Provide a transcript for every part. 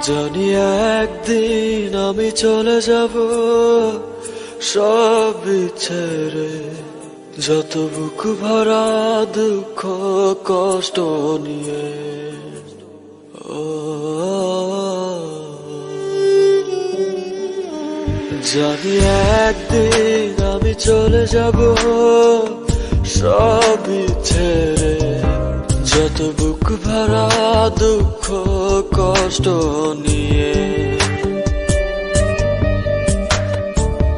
জানি একদিন আমি চলে যাব সব ছেড়ে, যত বুক ভরা দুঃখ কষ্ট নিয়ে। ও জানি একদিন আমি চলে যাব সব ছেড়ে, যত বুক ভরা দুঃখ কষ্ট নিয়ে।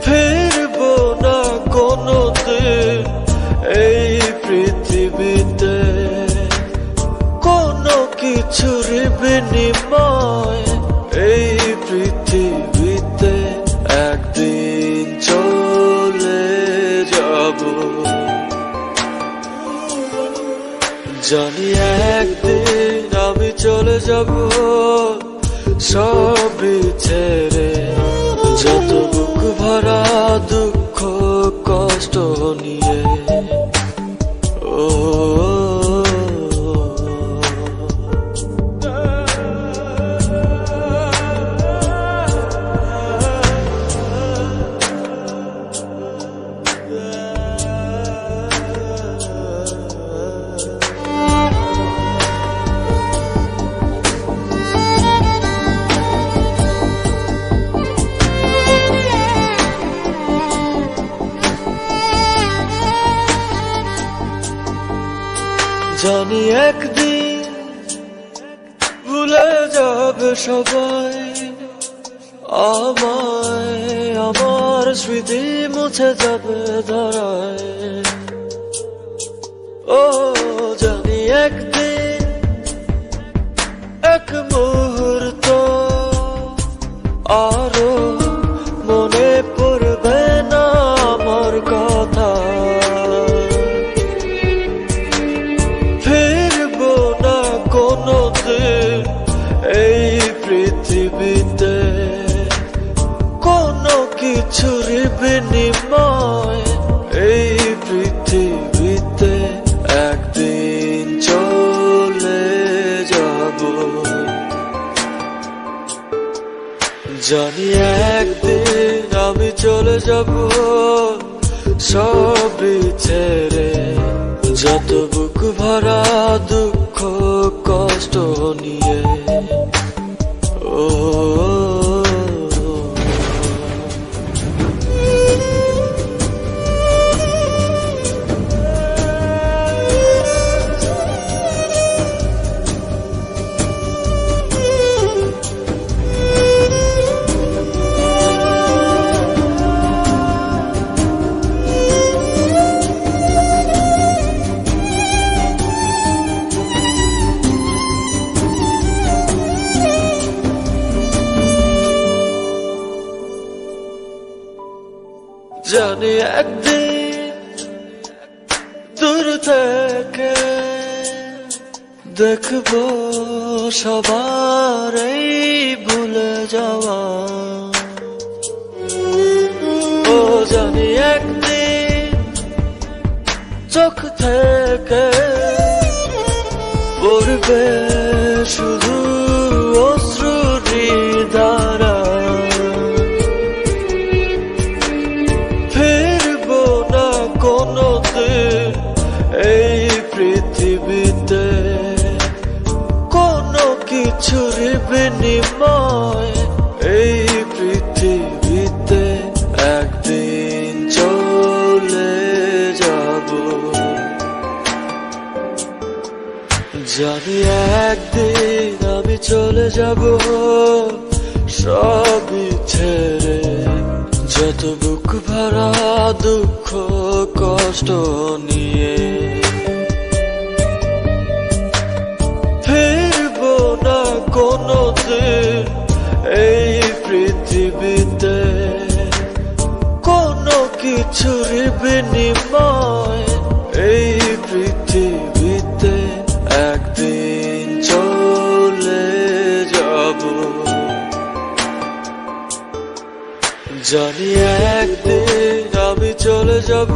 ফিরবো না কোনোদিন এই পৃথিবীতে, কোনো কিছুর বিনিময় এই পৃথিবীতে। একদিন চলে যাব, জানি একদিন আমি চলে যাব সব ছেড়ে, যত বুক ভরা দুঃখ কষ্ট নিয়ে। ও জানি একদিন ভুলে যাবে সবাই আমায়, আমার স্মৃতি মুছে যাবে ধরায়। ও জানি একদিন এক মুহূর্ত আরো মনে পড়বে না আমার কথা। এই পৃথিবীতে কোনো কিছুর বিনিময় এই পৃথিবীতে। একদিন চলে যাব, জানি একদিন আমি চলে যাব সব ছেড়ে, যত বুক ভরা দুঃখ কষ্ট নিয়ে। ও জানি একদিন দূর থেকে দেখবো সবার এই ভুলে যাওয়া। ও জানি একদিন চোখ থেকে পড়বে শুধু অশ্রুরি ধারা। এই পৃথিবীতে কোনো কিছুর বিনিময় এই পৃথিবীতে। একদিন চলে যাব, জানি একদিন আমি চলে যাব সব ছেড়ে, যত বুক ভরা দুঃখ কষ্ট নিয়ে। ফিরবো না কোনোদিন এই পৃথিবীতে, কোনো কিছুর বিনিময় এই পৃথিবীতে। একদিন চলে যাব, জানি একদিন আমি চলে যাব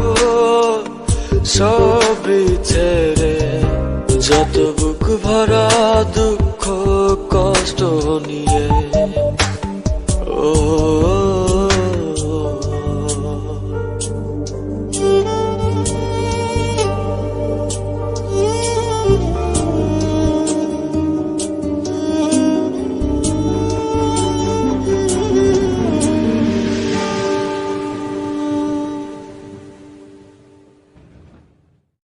সব ছেড়ে, যত বুক ভরা দুঃখ কষ্ট কষ্ট নিয়ে